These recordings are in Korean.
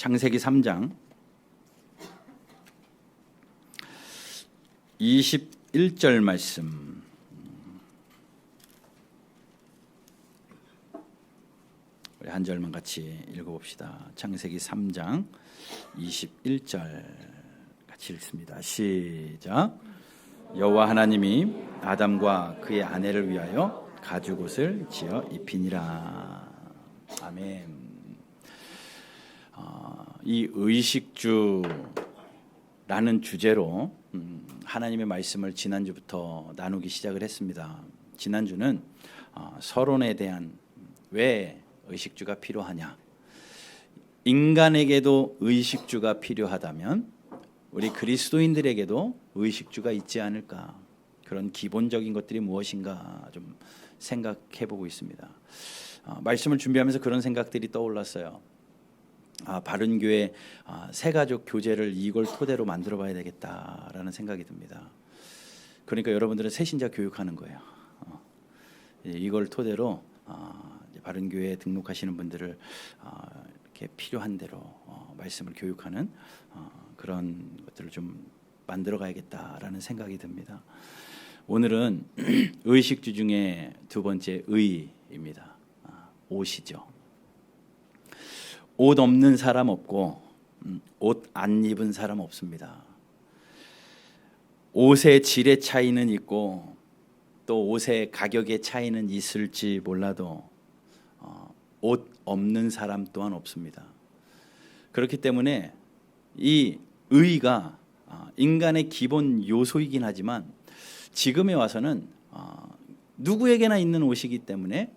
창세기 3장 21절 말씀. 우리 한 절만 같이 읽어봅시다. 창세기 3장 21절 같이 읽습니다. 시작. 여호와 하나님이 아담과 그의 아내를 위하여 가죽옷을 지어 입히니라. 아멘. 이 의식주라는 주제로 하나님의 말씀을 지난주부터 나누기 시작을 했습니다. 지난주는 서론에 대한 왜 의식주가 필요하냐, 인간에게도 의식주가 필요하다면 우리 그리스도인들에게도 의식주가 있지 않을까, 그런 기본적인 것들이 무엇인가 좀 생각해 보고 있습니다. 말씀을 준비하면서 그런 생각들이 떠올랐어요. 바른교회 새가족 교제를 이걸 토대로 만들어 봐야 되겠다라는 생각이 듭니다. 그러니까 여러분들은 새신자 교육하는 거예요. 이걸 토대로 바른교회에 등록하시는 분들을 이렇게 필요한 대로 말씀을 교육하는 그런 것들을 좀 만들어 가야겠다라는 생각이 듭니다. 오늘은 의식주 중에 두 번째 의입니다. 옷이죠. 옷 없는 사람 없고 옷 안 입은 사람 없습니다. 옷의 질의 차이는 있고 또 옷의 가격의 차이는 있을지 몰라도 옷 없는 사람 또한 없습니다. 그렇기 때문에 이 의가 인간의 기본 요소이긴 하지만 지금에 와서는 누구에게나 있는 옷이기 때문에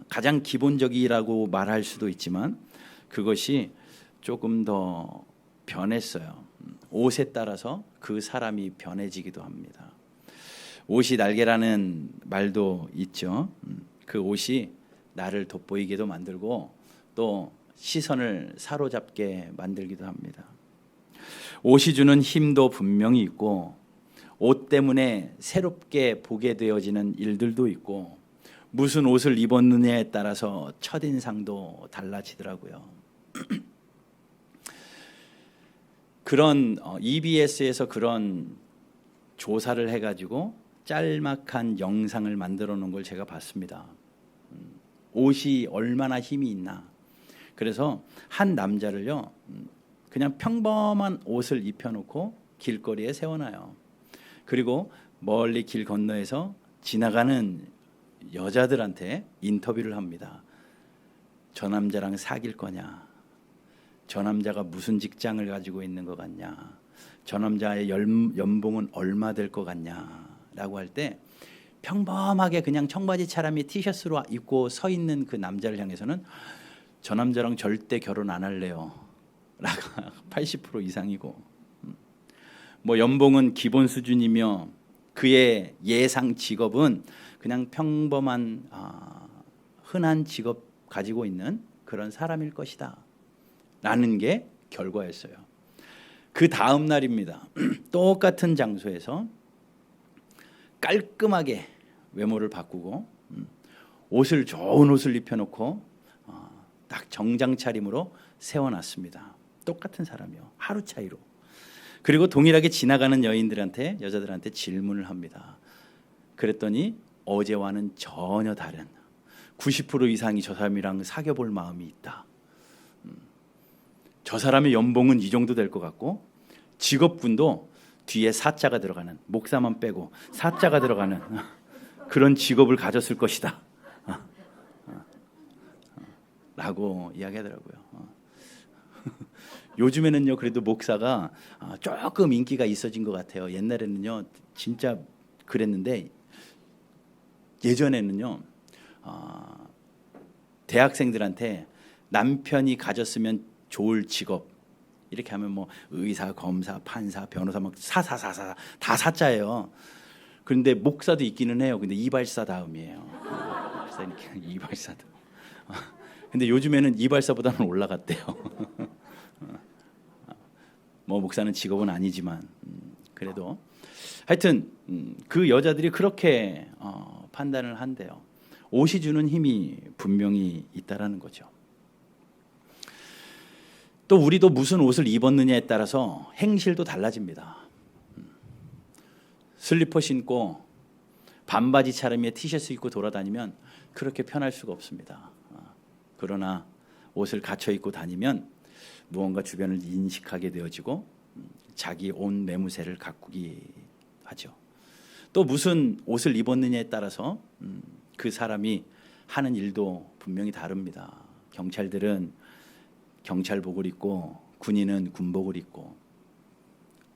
가장 기본적이라고 말할 수도 있지만 그것이 조금 더 변했어요. 옷에 따라서 그 사람이 변해지기도 합니다. 옷이 날개라는 말도 있죠. 그 옷이 나를 돋보이게도 만들고 또 시선을 사로잡게 만들기도 합니다. 옷이 주는 힘도 분명히 있고 옷 때문에 새롭게 보게 되어지는 일들도 있고 무슨 옷을 입었느냐에 따라서 첫인상도 달라지더라고요. 그런 EBS에서 그런 조사를 해가지고 짤막한 영상을 만들어 놓은 걸 제가 봤습니다. 옷이 얼마나 힘이 있나. 그래서 한 남자를요, 그냥 평범한 옷을 입혀놓고 길거리에 세워놔요. 그리고 멀리 길 건너에서 지나가는 여자들한테 인터뷰를 합니다. 저 남자랑 사귈 거냐? 저 남자가 무슨 직장을 가지고 있는 것 같냐? 저 남자의 연봉은 얼마 될 것 같냐? 라고 할 때 평범하게 그냥 청바지 차림에 티셔츠로 입고 서 있는 그 남자를 향해서는 저 남자랑 절대 결혼 안 할래요. 라고 80% 이상이고, 뭐 연봉은 기본 수준이며 그의 예상 직업은 그냥 평범한 흔한 직업 가지고 있는 그런 사람일 것이다 라는 게 결과였어요. 그 다음 날입니다. 똑같은 장소에서 깔끔하게 외모를 바꾸고 좋은 옷을 입혀놓고 딱 정장 차림으로 세워놨습니다. 똑같은 사람이요. 하루 차이로. 그리고 동일하게 지나가는 여자들한테 질문을 합니다. 그랬더니 어제와는 전혀 다른 90% 이상이 저 사람이랑 사귀어볼 마음이 있다. 저 사람의 연봉은 이 정도 될 것 같고 직업군도 뒤에 사자가 들어가는, 목사만 빼고 사자가 들어가는 그런 직업을 가졌을 것이다 라고 이야기하더라고요. 요즘에는요 그래도 목사가 조금 인기가 있어진 것 같아요. 옛날에는요 진짜 그랬는데 예전에는요 대학생들한테 남편이 가졌으면 좋을 직업 이렇게 하면 뭐 의사, 검사, 판사, 변호사 막 사사사사 다 사자예요. 그런데 목사도 있기는 해요. 근데 이발사 다음이에요. 이발사도. 근데 요즘에는 이발사보다는 올라갔대요. 뭐 목사는 직업은 아니지만 그래도 하여튼 그 여자들이 그렇게 판단을 한대요. 옷이 주는 힘이 분명히 있다라는 거죠. 또 우리도 무슨 옷을 입었느냐에 따라서 행실도 달라집니다. 슬리퍼 신고 반바지 차림에 티셔츠 입고 돌아다니면 그렇게 편할 수가 없습니다. 그러나 옷을 갖춰 입고 다니면 무언가 주변을 인식하게 되어지고 자기 온 매무새를 가꾸기 하죠. 또 무슨 옷을 입었느냐에 따라서 그 사람이 하는 일도 분명히 다릅니다. 경찰들은 경찰복을 입고 군인은 군복을 입고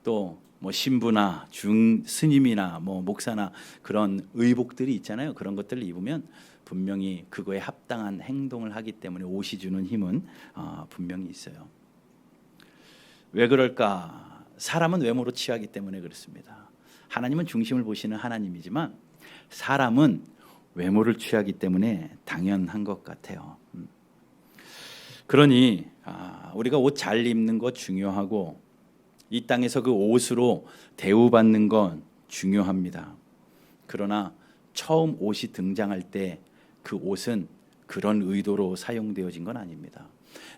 또 뭐 신부나 스님이나 뭐 목사나 그런 의복들이 있잖아요. 그런 것들을 입으면 분명히 그거에 합당한 행동을 하기 때문에 옷이 주는 힘은 분명히 있어요. 왜 그럴까? 사람은 외모로 취하기 때문에 그렇습니다. 하나님은 중심을 보시는 하나님이지만 사람은 외모를 취하기 때문에 당연한 것 같아요. 그러니 우리가 옷 잘 입는 거 중요하고 이 땅에서 그 옷으로 대우받는 건 중요합니다. 그러나 처음 옷이 등장할 때 그 옷은 그런 의도로 사용되어진 건 아닙니다.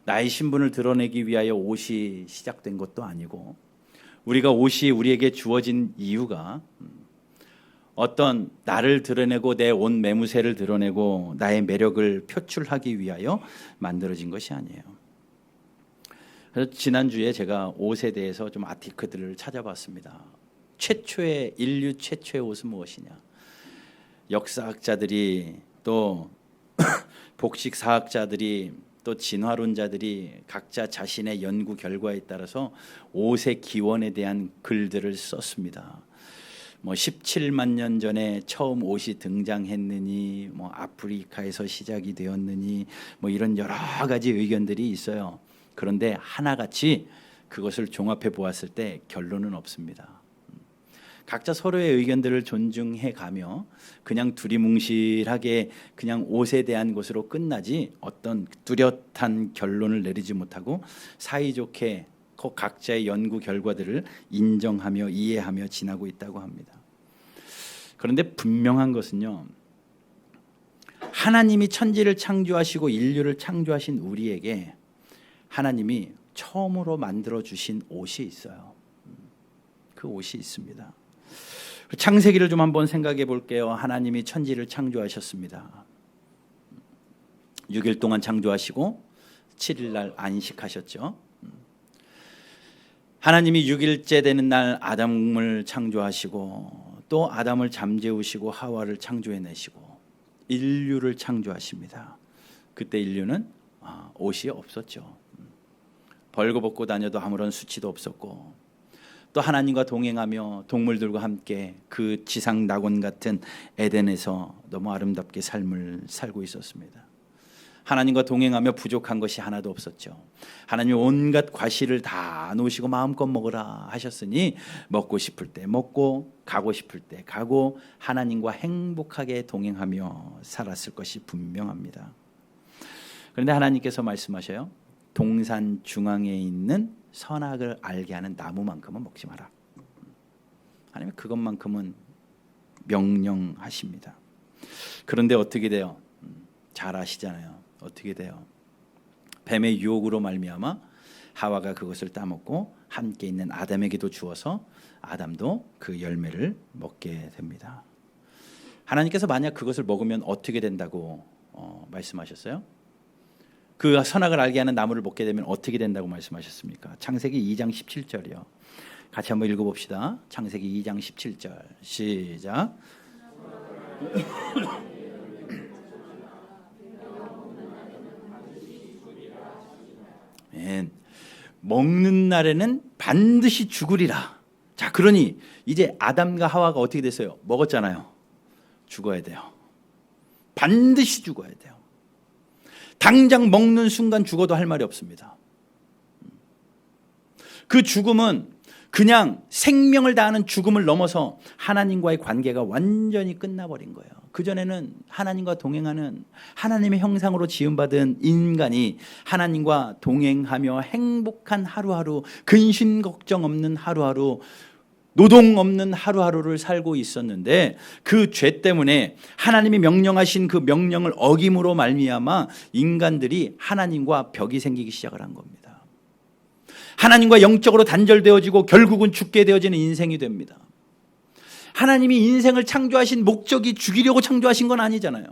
나의 신분을 드러내기 위하여 옷이 시작된 것도 아니고 우리가 옷이 우리에게 주어진 이유가 어떤 나를 드러내고 내 온 매무새를 드러내고 나의 매력을 표출하기 위하여 만들어진 것이 아니에요. 그래서 지난주에 제가 옷에 대해서 좀 아티클들을 찾아봤습니다. 인류 최초의 옷은 무엇이냐? 역사학자들이 또 복식사학자들이 또 진화론자들이 각자 자신의 연구 결과에 따라서 옷의 기원에 대한 글들을 썼습니다. 뭐 17만 년 전에 처음 옷이 등장했느니 뭐 아프리카에서 시작이 되었느니 뭐 이런 여러 가지 의견들이 있어요. 그런데 하나같이 그것을 종합해 보았을 때 결론은 없습니다. 각자 서로의 의견들을 존중해 가며 그냥 두리뭉실하게 그냥 옷에 대한 것으로 끝나지 어떤 뚜렷한 결론을 내리지 못하고 사이좋게 각자의 연구 결과들을 인정하며 이해하며 지나고 있다고 합니다. 그런데 분명한 것은요, 하나님이 천지를 창조하시고 인류를 창조하신 우리에게 하나님이 처음으로 만들어 주신 옷이 있어요. 그 옷이 있습니다. 창세기를 좀 한번 생각해 볼게요. 하나님이 천지를 창조하셨습니다. 6일 동안 창조하시고 7일 날 안식하셨죠. 하나님이 6일째 되는 날 아담을 창조하시고 또 아담을 잠재우시고 하와를 창조해내시고 인류를 창조하십니다. 그때 인류는 옷이 없었죠. 벌거벗고 다녀도 아무런 수치도 없었고 또 하나님과 동행하며 동물들과 함께 그 지상 낙원 같은 에덴에서 너무 아름답게 삶을 살고 있었습니다. 하나님과 동행하며 부족한 것이 하나도 없었죠. 하나님 온갖 과실을 다 놓으시고 마음껏 먹으라 하셨으니 먹고 싶을 때 먹고 가고 싶을 때 가고 하나님과 행복하게 동행하며 살았을 것이 분명합니다. 그런데 하나님께서 말씀하셔요. 동산 중앙에 있는 선악을 알게 하는 나무만큼은 먹지 마라. 하나님은 그것만큼은 명령하십니다. 그런데 어떻게 돼요? 잘 아시잖아요. 어떻게 돼요? 뱀의 유혹으로 말미암아 하와가 그것을 따먹고 함께 있는 아담에게도 주어서 아담도 그 열매를 먹게 됩니다. 하나님께서 만약 그것을 먹으면 어떻게 된다고 말씀하셨어요? 그 선악을 알게 하는 나무를 먹게 되면 어떻게 된다고 말씀하셨습니까? 창세기 2장 17절이요. 같이 한번 읽어봅시다. 창세기 2장 17절 시작. 먹는 날에는 반드시 죽으리라. 자, 그러니 이제 아담과 하와가 어떻게 됐어요? 먹었잖아요. 죽어야 돼요. 반드시 죽어야 돼요. 당장 먹는 순간 죽어도 할 말이 없습니다. 그 죽음은 그냥 생명을 다하는 죽음을 넘어서 하나님과의 관계가 완전히 끝나버린 거예요. 그전에는 하나님과 동행하는 하나님의 형상으로 지음받은 인간이 하나님과 동행하며 행복한 하루하루, 근심 걱정 없는 하루하루, 노동 없는 하루하루를 살고 있었는데 그 죄 때문에 하나님이 명령하신 그 명령을 어김으로 말미암아 인간들이 하나님과 벽이 생기기 시작을 한 겁니다. 하나님과 영적으로 단절되어지고 결국은 죽게 되어지는 인생이 됩니다. 하나님이 인생을 창조하신 목적이 죽이려고 창조하신 건 아니잖아요.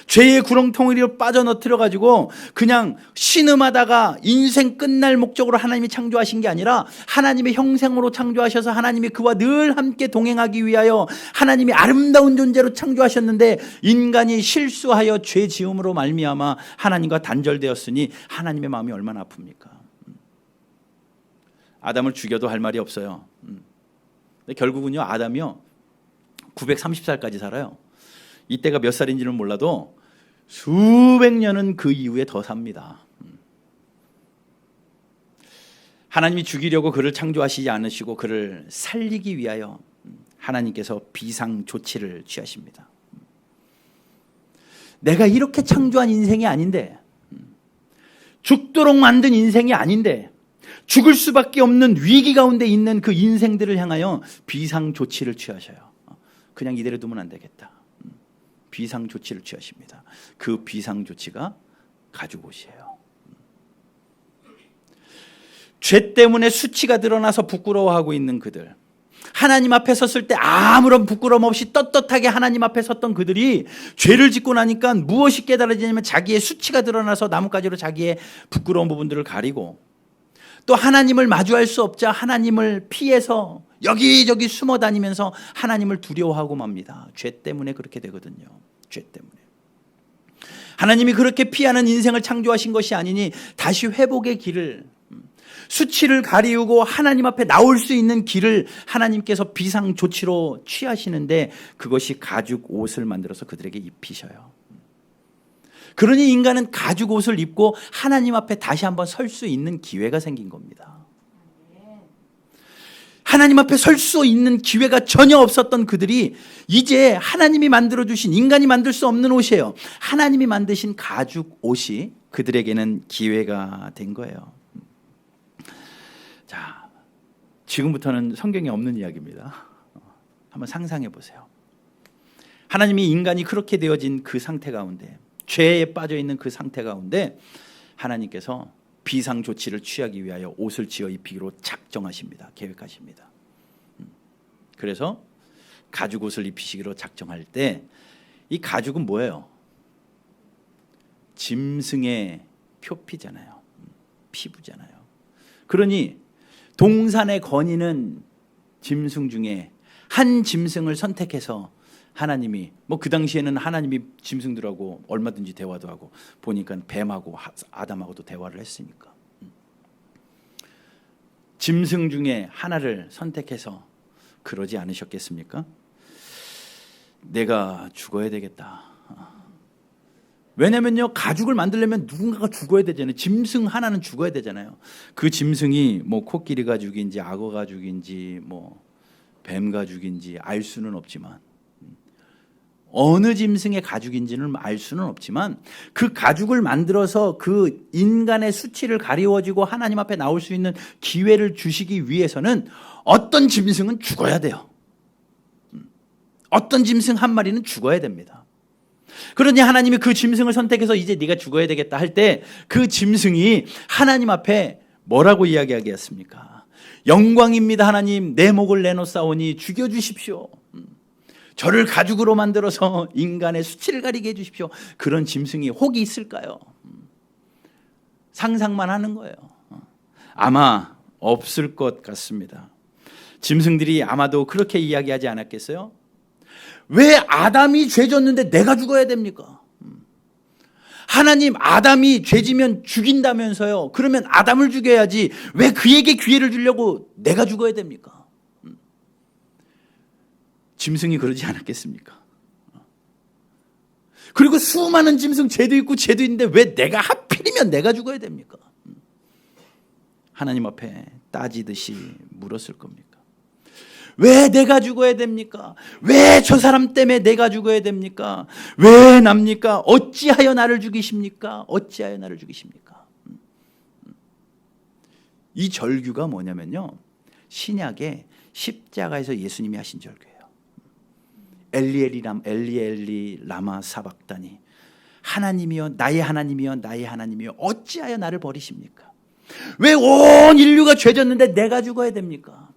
죄의 구렁텅이로 빠져넣어뜨려 가지고 그냥 신음하다가 인생 끝날 목적으로 하나님이 창조하신 게 아니라 하나님의 형상으로 창조하셔서 하나님이 그와 늘 함께 동행하기 위하여 하나님이 아름다운 존재로 창조하셨는데 인간이 실수하여 죄 지음으로 말미암아 하나님과 단절되었으니 하나님의 마음이 얼마나 아픕니까? 아담을 죽여도 할 말이 없어요. 근데 결국은요, 아담이요 930살까지 살아요. 이때가 몇 살인지는 몰라도 수백 년은 그 이후에 더 삽니다. 하나님이 죽이려고 그를 창조하시지 않으시고 그를 살리기 위하여 하나님께서 비상 조치를 취하십니다. 내가 이렇게 창조한 인생이 아닌데, 죽도록 만든 인생이 아닌데, 죽을 수밖에 없는 위기 가운데 있는 그 인생들을 향하여 비상 조치를 취하셔요. 그냥 이대로 두면 안 되겠다. 비상 조치를 취하십니다. 그 비상 조치가 가죽옷이에요. 죄 때문에 수치가 드러나서 부끄러워하고 있는 그들, 하나님 앞에 섰을 때 아무런 부끄러움 없이 떳떳하게 하나님 앞에 섰던 그들이 죄를 짓고 나니까 무엇이 깨달아지냐면 자기의 수치가 드러나서 나뭇가지로 자기의 부끄러운 부분들을 가리고, 또 하나님을 마주할 수 없자 하나님을 피해서 여기저기 숨어 다니면서 하나님을 두려워하고 맙니다. 죄 때문에 그렇게 되거든요. 죄 때문에. 하나님이 그렇게 피하는 인생을 창조하신 것이 아니니 다시 회복의 길을, 수치를 가리우고 하나님 앞에 나올 수 있는 길을 하나님께서 비상 조치로 취하시는데, 그것이 가죽 옷을 만들어서 그들에게 입히셔요. 그러니 인간은 가죽 옷을 입고 하나님 앞에 다시 한번 설 수 있는 기회가 생긴 겁니다. 하나님 앞에 설 수 있는 기회가 전혀 없었던 그들이 이제 하나님이 만들어주신, 인간이 만들 수 없는 옷이에요. 하나님이 만드신 가죽 옷이 그들에게는 기회가 된 거예요. 자, 지금부터는 성경에 없는 이야기입니다. 한번 상상해 보세요. 하나님이 인간이 그렇게 되어진 그 상태 가운데, 죄에 빠져 있는 그 상태 가운데 하나님께서 비상 조치를 취하기 위하여 옷을 지어 입히기로 작정하십니다. 계획하십니다. 그래서 가죽 옷을 입히시기로 작정할 때, 이 가죽은 뭐예요? 짐승의 표피잖아요. 피부잖아요. 그러니 동산의 건이는 짐승 중에 한 짐승을 선택해서 하나님이, 그 당시에는 하나님이 짐승들하고 얼마든지 대화도 하고, 보니까 뱀하고 아담하고도 대화를 했으니까 짐승 중에 하나를 선택해서 그러지 않으셨겠습니까? 내가 죽어야 되겠다. 왜냐면요, 가죽을 만들려면 누군가가 죽어야 되잖아요. 짐승 하나는 죽어야 되잖아요. 그 짐승이 코끼리 가죽인지 악어 가죽인지 뱀 가죽인지 알 수는 없지만, 어느 짐승의 가죽인지는 알 수는 없지만, 그 가죽을 만들어서 그 인간의 수치를 가리워지고 하나님 앞에 나올 수 있는 기회를 주시기 위해서는 어떤 짐승은 죽어야 돼요. 어떤 짐승 한 마리는 죽어야 됩니다. 그러니 하나님이 그 짐승을 선택해서 이제 네가 죽어야 되겠다 할 때, 그 짐승이 하나님 앞에 뭐라고 이야기하겠습니까? 영광입니다 하나님, 내 목을 내놓사오니 죽여주십시오. 저를 가죽으로 만들어서 인간의 수치를 가리게 해주십시오. 그런 짐승이 혹이 있을까요? 상상만 하는 거예요. 아마 없을 것 같습니다. 짐승들이 아마도 그렇게 이야기하지 않았겠어요? 왜 아담이 죄 졌는데 내가 죽어야 됩니까? 하나님, 아담이 죄지면 죽인다면서요. 그러면 아담을 죽여야지 왜 그에게 기회를 주려고 내가 죽어야 됩니까? 짐승이 그러지 않았겠습니까? 그리고 수많은 짐승, 죄도 있고 죄도 있는데 왜 내가 하필이면 내가 죽어야 됩니까? 하나님 앞에 따지듯이 물었을 겁니까? 왜 내가 죽어야 됩니까? 왜 저 사람 때문에 내가 죽어야 됩니까? 왜 납니까? 어찌하여 나를 죽이십니까? 어찌하여 나를 죽이십니까? 이 절규가 뭐냐면요, 신약의 십자가에서 예수님이 하신 절규예요. 엘리 라마 사박다니, 하나님이여 나의 하나님이여 나의 하나님이여 어찌하여 나를 버리십니까? 왜 온 인류가 죄졌는데 내가 죽어야 됩니까?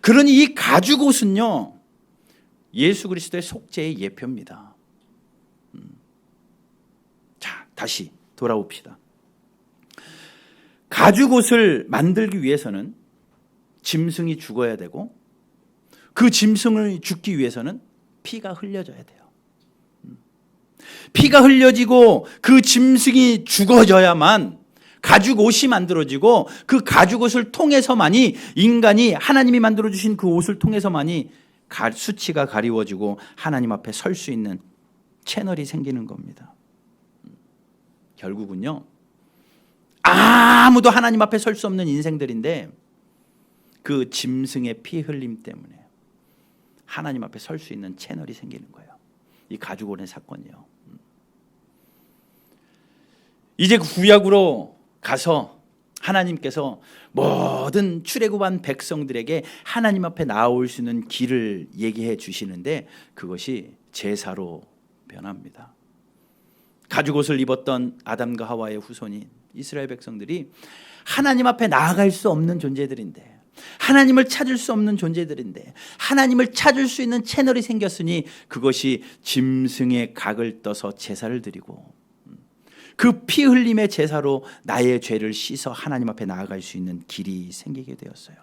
그러니 이 가죽옷은요, 예수 그리스도의 속죄의 예표입니다. 자, 다시 돌아옵시다. 가죽옷을 만들기 위해서는 짐승이 죽어야 되고, 그 짐승을 죽기 위해서는 피가 흘려져야 돼요. 피가 흘려지고 그 짐승이 죽어져야만 가죽옷이 만들어지고, 그 가죽옷을 통해서만이 인간이 하나님이 만들어주신 그 옷을 통해서만이 수치가 가리워지고 하나님 앞에 설 수 있는 채널이 생기는 겁니다. 결국은요, 아무도 하나님 앞에 설 수 없는 인생들인데 그 짐승의 피 흘림 때문에 하나님 앞에 설 수 있는 채널이 생기는 거예요. 이 가죽옷의 사건이요. 이제 구약으로 가서 하나님께서 모든 출애굽한 백성들에게 하나님 앞에 나올 수 있는 길을 얘기해 주시는데, 그것이 제사로 변합니다. 가죽옷을 입었던 아담과 하와의 후손인 이스라엘 백성들이 하나님 앞에 나아갈 수 없는 존재들인데, 하나님을 찾을 수 없는 존재들인데 하나님을 찾을 수 있는 채널이 생겼으니 그것이 짐승의 각을 떠서 제사를 드리고, 그 피 흘림의 제사로 나의 죄를 씻어 하나님 앞에 나아갈 수 있는 길이 생기게 되었어요.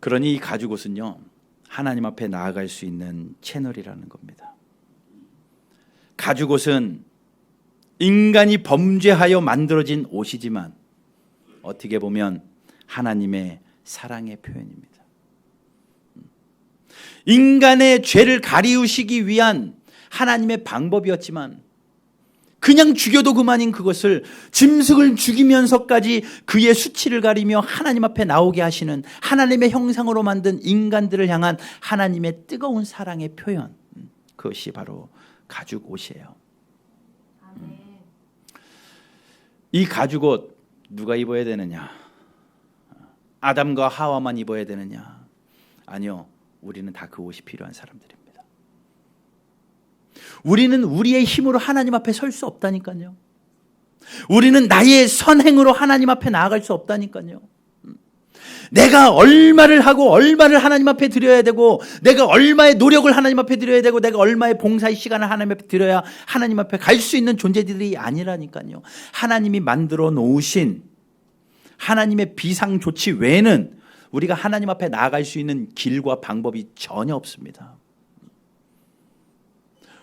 그러니 이 가죽옷은요, 하나님 앞에 나아갈 수 있는 채널이라는 겁니다. 가죽옷은 인간이 범죄하여 만들어진 옷이지만 어떻게 보면 하나님의 사랑의 표현입니다. 인간의 죄를 가리우시기 위한 하나님의 방법이었지만, 그냥 죽여도 그만인 그것을 짐승을 죽이면서까지 그의 수치를 가리며 하나님 앞에 나오게 하시는, 하나님의 형상으로 만든 인간들을 향한 하나님의 뜨거운 사랑의 표현, 그것이 바로 가죽옷이에요. 이 가죽옷 누가 입어야 되느냐? 아담과 하와만 입어야 되느냐? 아니요, 우리는 다 그 옷이 필요한 사람들입니다. 우리는 우리의 힘으로 하나님 앞에 설 수 없다니까요. 우리는 나의 선행으로 하나님 앞에 나아갈 수 없다니까요. 내가 얼마를 하고 얼마를 하나님 앞에 드려야 되고, 내가 얼마의 노력을 하나님 앞에 드려야 되고, 내가 얼마의 봉사의 시간을 하나님 앞에 드려야 하나님 앞에 갈 수 있는 존재들이 아니라니까요. 하나님이 만들어 놓으신 하나님의 비상 조치 외에는 우리가 하나님 앞에 나아갈 수 있는 길과 방법이 전혀 없습니다.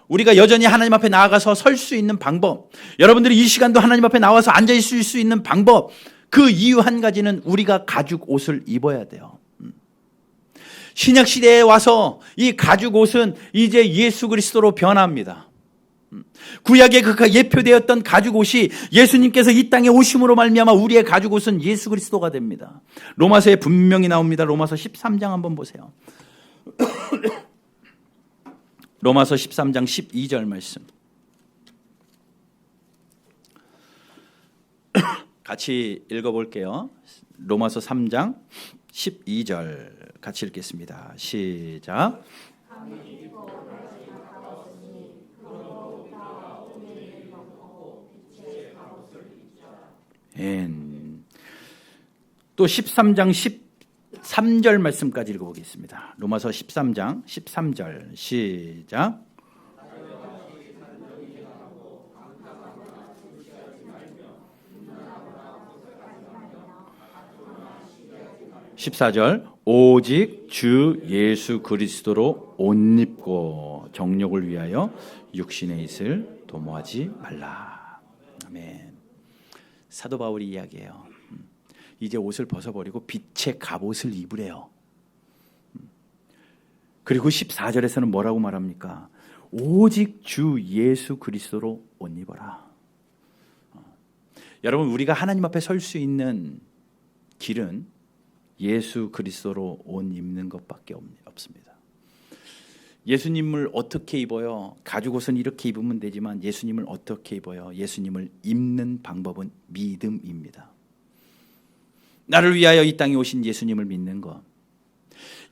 우리가 여전히 하나님 앞에 나아가서 설 수 있는 방법, 여러분들이 이 시간도 하나님 앞에 나와서 앉아 있을 수 있는 방법, 그 이유 한 가지는 우리가 가죽 옷을 입어야 돼요. 신약 시대에 와서 이 가죽 옷은 이제 예수 그리스도로 변합니다. 구약에 그 예표되었던 가죽 옷이 예수님께서 이 땅에 오심으로 말미암아 우리의 가죽 옷은 예수 그리스도가 됩니다. 로마서에 분명히 나옵니다. 로마서 13장 한번 보세요. 로마서 13장 12절 말씀. 같이 읽어볼게요. 로마서 3장 12절 같이 읽겠습니다. 시작. 또 13장 13절 말씀까지 읽어보겠습니다. 로마서 13장 13절 시작. (14절) 오직 주 예수 그리스도로 옷 입고 정욕을 위하여 육신의 있을 도모하지 말라. 아멘. 사도 바울이 이야기해요. 이제 옷을 벗어버리고 빛의 갑옷을 입으래요. 그리고 14절에서는 뭐라고 말합니까? 오직 주 예수 그리스도로 옷 입어라. 여러분, 우리가 하나님 앞에 설 수 있는 길은 예수 그리스도로 옷 입는 것밖에 없습니다. 예수님을 어떻게 입어요? 가죽옷은 이렇게 입으면 되지만 예수님을 어떻게 입어요? 예수님을 입는 방법은 믿음입니다. 나를 위하여 이 땅에 오신 예수님을 믿는 것,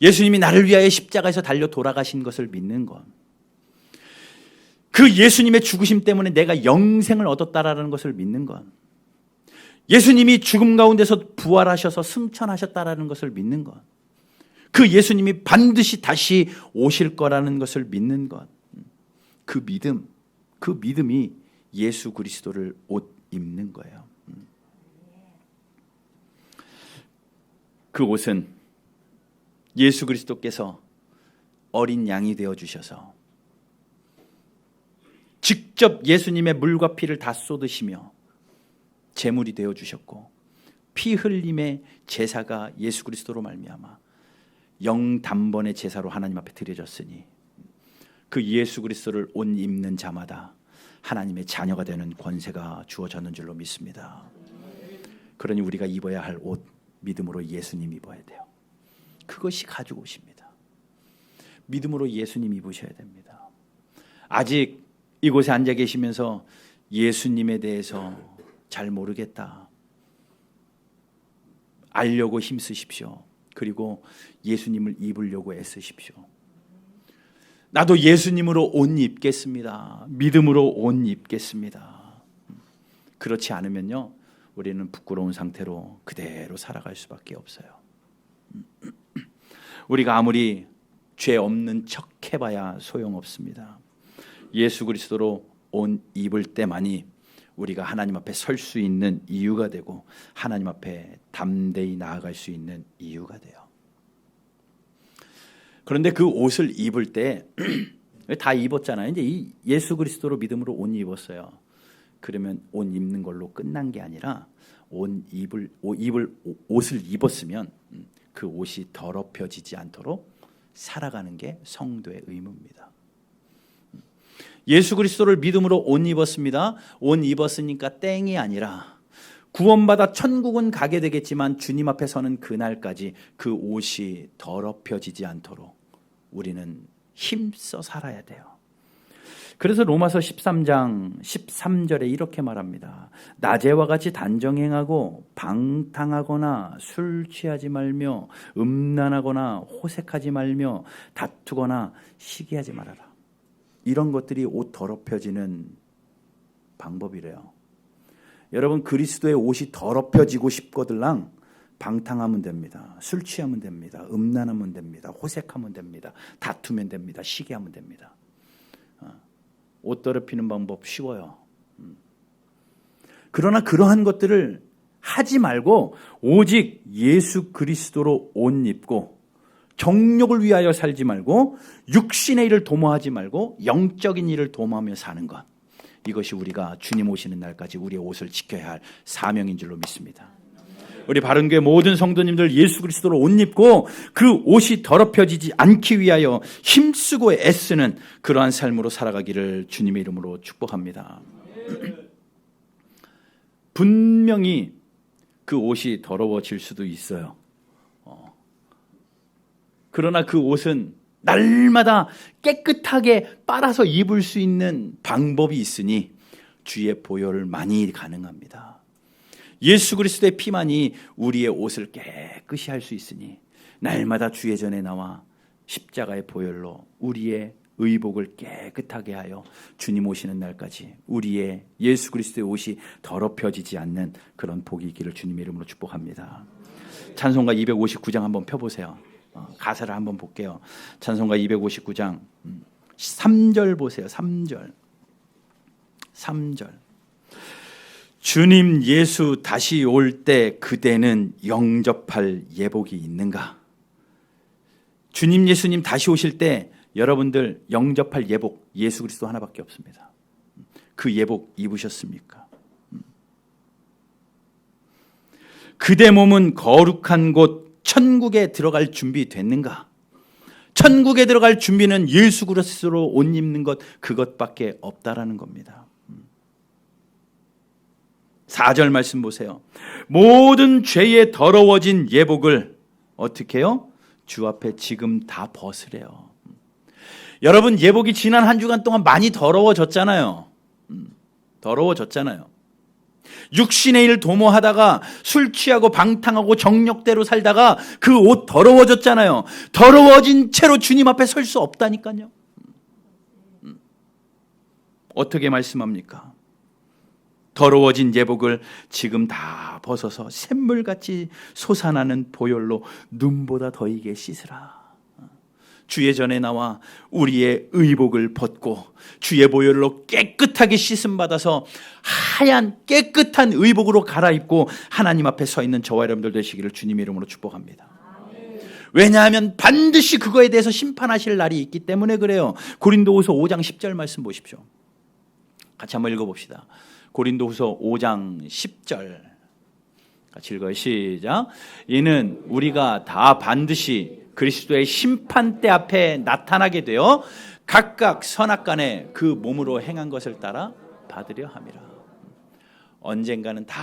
예수님이 나를 위하여 십자가에서 달려 돌아가신 것을 믿는 것, 그 예수님의 죽으심 때문에 내가 영생을 얻었다라는 것을 믿는 것. 예수님이 죽음 가운데서 부활하셔서 승천하셨다라는 것을 믿는 것. 그 예수님이 반드시 다시 오실 거라는 것을 믿는 것. 그 믿음이 예수 그리스도를 옷 입는 거예요. 그 옷은 예수 그리스도께서 어린 양이 되어 주셔서 직접 예수님의 물과 피를 다 쏟으시며 제물이 되어 주셨고, 피 흘림의 제사가 예수 그리스도로 말미암아 영단번의 제사로 하나님 앞에 드려졌으니 그 예수 그리스도를 옷 입는 자마다 하나님의 자녀가 되는 권세가 주어졌는 줄로 믿습니다. 그러니 우리가 입어야 할 옷, 믿음으로 예수님 입어야 돼요. 그것이 가지고 오십니다. 믿음으로 예수님 입으셔야 됩니다. 아직 이곳에 앉아 계시면서 예수님에 대해서 잘 모르겠다, 알려고 힘쓰십시오. 그리고 예수님을 입으려고 애쓰십시오. 나도 예수님으로 옷 입겠습니다. 믿음으로 옷 입겠습니다. 그렇지 않으면요, 우리는 부끄러운 상태로 그대로 살아갈 수밖에 없어요. 우리가 아무리 죄 없는 척 해봐야 소용없습니다. 예수 그리스도로 옷 입을 때만이 우리가 하나님 앞에 설 수 있는 이유가 되고 하나님 앞에 담대히 나아갈 수 있는 이유가 돼요. 그런데 그 옷을 입을 때 다 입었잖아요. 이제 이 예수 그리스도로 믿음으로 옷 입었어요. 그러면 옷 입는 걸로 끝난 게 아니라 옷을 입었으면 그 옷이 더럽혀지지 않도록 살아가는 게 성도의 의무입니다. 예수 그리스도를 믿음으로 옷 입었습니다. 옷 입었으니까 땡이 아니라 구원받아 천국은 가게 되겠지만 주님 앞에 서는 그날까지 그 옷이 더럽혀지지 않도록 우리는 힘써 살아야 돼요. 그래서 로마서 13장 13절에 이렇게 말합니다. 낮에와 같이 단정행하고 방탕하거나 술 취하지 말며 음란하거나 호색하지 말며 다투거나 시기하지 말아라. 이런 것들이 옷 더럽혀지는 방법이래요. 여러분, 그리스도의 옷이 더럽혀지고 싶거들랑 방탕하면 됩니다. 술 취하면 됩니다. 음란하면 됩니다. 호색하면 됩니다. 다투면 됩니다. 시기하면 됩니다. 옷 더럽히는 방법 쉬워요. 그러나 그러한 것들을 하지 말고 오직 예수 그리스도로 옷 입고 정욕을 위하여 살지 말고 육신의 일을 도모하지 말고 영적인 일을 도모하며 사는 것, 이것이 우리가 주님 오시는 날까지 우리의 옷을 지켜야 할 사명인 줄로 믿습니다. 우리 바른교회 모든 성도님들 예수 그리스도로 옷 입고 그 옷이 더럽혀지지 않기 위하여 힘쓰고 애쓰는 그러한 삶으로 살아가기를 주님의 이름으로 축복합니다. 분명히 그 옷이 더러워질 수도 있어요. 그러나 그 옷은 날마다 깨끗하게 빨아서 입을 수 있는 방법이 있으니 주의 보혈을 많이 가능합니다. 예수 그리스도의 피만이 우리의 옷을 깨끗이 할 수 있으니 날마다 주의 전에 나와 십자가의 보혈로 우리의 의복을 깨끗하게 하여 주님 오시는 날까지 우리의 예수 그리스도의 옷이 더럽혀지지 않는 그런 복이 있기를 주님의 이름으로 축복합니다. 찬송가 259장 한번 펴보세요. 가사를 한번 볼게요. 찬송가 259장 3절 보세요. 3절. 주님 예수 다시 올 때 그대는 영접할 예복이 있는가? 주님 예수님 다시 오실 때 여러분들 영접할 예복 예수 그리스도 하나밖에 없습니다. 그 예복 입으셨습니까? 그대 몸은 거룩한 곳 천국에 들어갈 준비 됐는가? 천국에 들어갈 준비는 예수 그리스도로 옷 입는 것, 그것밖에 없다라는 겁니다. 4절 말씀 보세요. 모든 죄에 더러워진 예복을 어떻게 해요? 주 앞에 지금 다 벗으래요. 여러분, 예복이 지난 한 주간 동안 많이 더러워졌잖아요. 육신의 일 도모하다가 술 취하고 방탕하고 정욕대로 살다가 그 옷 더러워졌잖아요. 더러워진 채로 주님 앞에 설 수 없다니까요. 어떻게 말씀합니까? 더러워진 예복을 지금 다 벗어서 샘물같이 솟아나는 보혈로 눈보다 더 이게 씻으라. 주의 전에 나와 우리의 의복을 벗고 주의 보혈로 깨끗하게 씻음 받아서 하얀 깨끗한 의복으로 갈아입고 하나님 앞에 서 있는 저와 여러분들 되시기를 주님의 이름으로 축복합니다. 왜냐하면 반드시 그거에 대해서 심판하실 날이 있기 때문에 그래요. 고린도후서 5장 10절 말씀 보십시오. 같이 한번 읽어봅시다. 고린도후서 5장 10절 같이 읽어요. 시작. 이는 우리가 다 반드시 그리스도의 심판대 앞에 나타나게 되어 각각 선악간에 그 몸으로 행한 것을 따라 받으려 함이라. 언젠가는 다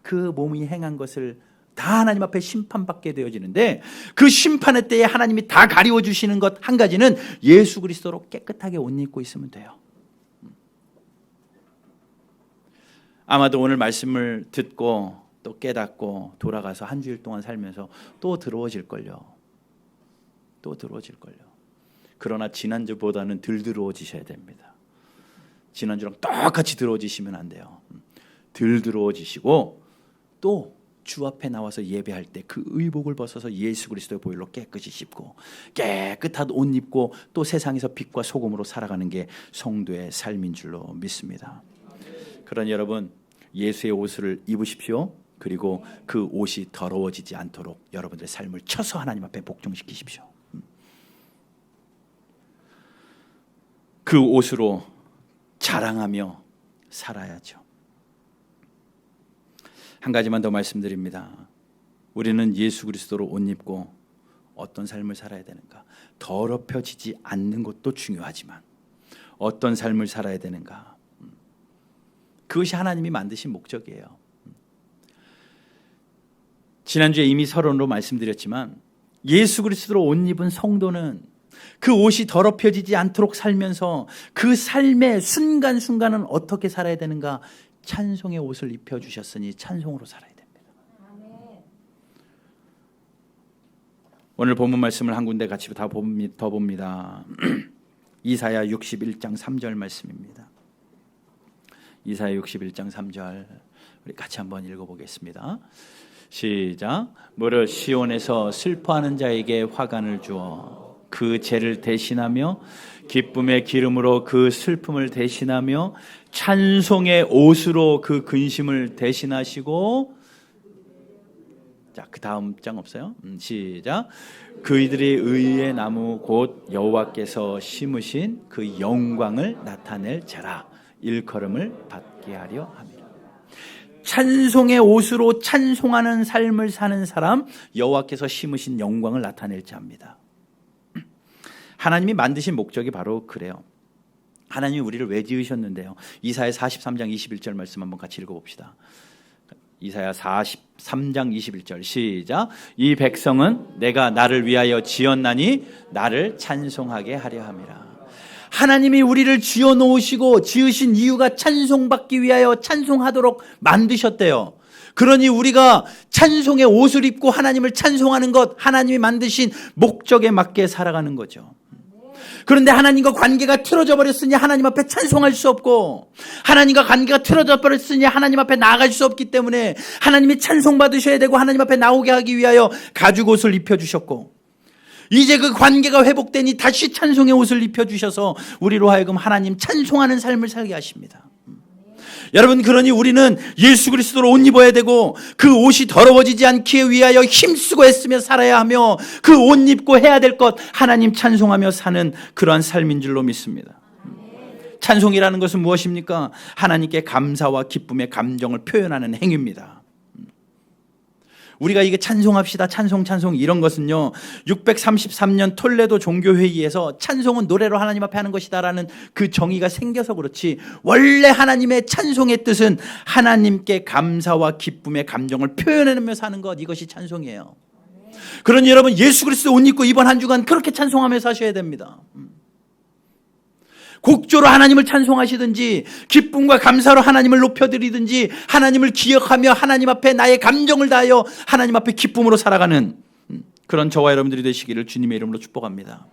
그 몸이 행한 것을 다 하나님 앞에 심판받게 되어지는데 그 심판의 때에 하나님이 다 가리워주시는 것 한 가지는 예수 그리스도로 깨끗하게 옷 입고 있으면 돼요. 아마도 오늘 말씀을 듣고 또 깨닫고 돌아가서 한 주일 동안 살면서 또 더러워질걸요. 또 더러워질걸요. 그러나 지난주보다는 덜 더러워지셔야 됩니다. 지난주랑 똑같이 더러워지시면 안 돼요. 덜 더러워지시고 또 주 앞에 나와서 예배할 때 그 의복을 벗어서 예수 그리스도의 보혈로 깨끗이 씻고 깨끗한 옷 입고 또 세상에서 빛과 소금으로 살아가는 게 성도의 삶인 줄로 믿습니다. 그러니 여러분 예수의 옷을 입으십시오. 그리고 그 옷이 더러워지지 않도록 여러분들의 삶을 쳐서 하나님 앞에 복종시키십시오. 그 옷으로 자랑하며 살아야죠. 한 가지만 더 말씀드립니다. 우리는 예수 그리스도로 옷 입고 어떤 삶을 살아야 되는가? 더럽혀지지 않는 것도 중요하지만 어떤 삶을 살아야 되는가? 그것이 하나님이 만드신 목적이에요. 지난주에 이미 서론으로 말씀드렸지만 예수 그리스도로 옷 입은 성도는 그 옷이 더럽혀지지 않도록 살면서 그 삶의 순간순간은 어떻게 살아야 되는가? 찬송의 옷을 입혀주셨으니 찬송으로 살아야 됩니다. 오늘 본문 말씀을 한 군데 같이 더 봅니다. 이사야 61장 3절 말씀입니다. 이사야 61장 3절 우리 같이 한번 읽어보겠습니다. 시작. 무릇 시온에서 슬퍼하는 자에게 화관을 주어 그 죄를 대신하며 기쁨의 기름으로 그 슬픔을 대신하며 찬송의 옷으로 그 근심을 대신하시고 자, 그 다음 장 없어요? 시작. 그이들이 의의 나무 곧 여호와께서 심으신 그 영광을 나타낼 자라 일컬음을 받게 하려 함이라. 찬송의 옷으로 찬송하는 삶을 사는 사람 여호와께서 심으신 영광을 나타낼 자입니다. 하나님이 만드신 목적이 바로 그래요. 하나님이 우리를 왜 지으셨는데요? 이사야 43장 21절 말씀 한번 같이 읽어봅시다. 이사야 43장 21절 시작. 이 백성은 내가 나를 위하여 지었나니 나를 찬송하게 하려 함이라. 하나님이 우리를 지어놓으시고 지으신 이유가 찬송받기 위하여 찬송하도록 만드셨대요. 그러니 우리가 찬송의 옷을 입고 하나님을 찬송하는 것, 하나님이 만드신 목적에 맞게 살아가는 거죠. 그런데 하나님과 관계가 틀어져 버렸으니 하나님 앞에 찬송할 수 없고, 하나님과 관계가 틀어져 버렸으니 하나님 앞에 나아갈 수 없기 때문에 하나님이 찬송받으셔야 되고 하나님 앞에 나오게 하기 위하여 가죽 옷을 입혀주셨고, 이제 그 관계가 회복되니 다시 찬송의 옷을 입혀주셔서 우리로 하여금 하나님 찬송하는 삶을 살게 하십니다. 여러분, 그러니 우리는 예수 그리스도로 옷 입어야 되고 그 옷이 더러워지지 않기 위하여 힘쓰고 애쓰며 살아야 하며 그 옷 입고 해야 될 것 하나님 찬송하며 사는 그러한 삶인 줄로 믿습니다. 찬송이라는 것은 무엇입니까? 하나님께 감사와 기쁨의 감정을 표현하는 행위입니다. 우리가 이게 찬송합시다, 찬송 이런 것은요, 633년 톨레도 종교회의에서 찬송은 노래로 하나님 앞에 하는 것이다라는 그 정의가 생겨서 그렇지, 원래 하나님의 찬송의 뜻은 하나님께 감사와 기쁨의 감정을 표현하며 사는 것, 이것이 찬송이에요. 그러니 여러분, 예수 그리스도 옷 입고 이번 한 주간 그렇게 찬송하며 사셔야 됩니다. 곡조로 하나님을 찬송하시든지 기쁨과 감사로 하나님을 높여드리든지 하나님을 기억하며 하나님 앞에 나의 감정을 다하여 하나님 앞에 기쁨으로 살아가는 그런 저와 여러분들이 되시기를 주님의 이름으로 축복합니다.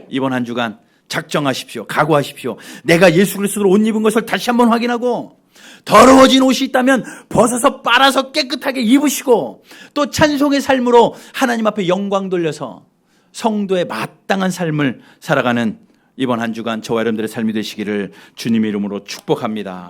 이번 한 주간 작정하십시오. 각오하십시오. 내가 예수 그리스도로 옷 입은 것을 다시 한번 확인하고 더러워진 옷이 있다면 벗어서 빨아서 깨끗하게 입으시고 또 찬송의 삶으로 하나님 앞에 영광 돌려서 성도의 마땅한 삶을 살아가는 이번 한 주간 저와 여러분들의 삶이 되시기를 주님의 이름으로 축복합니다.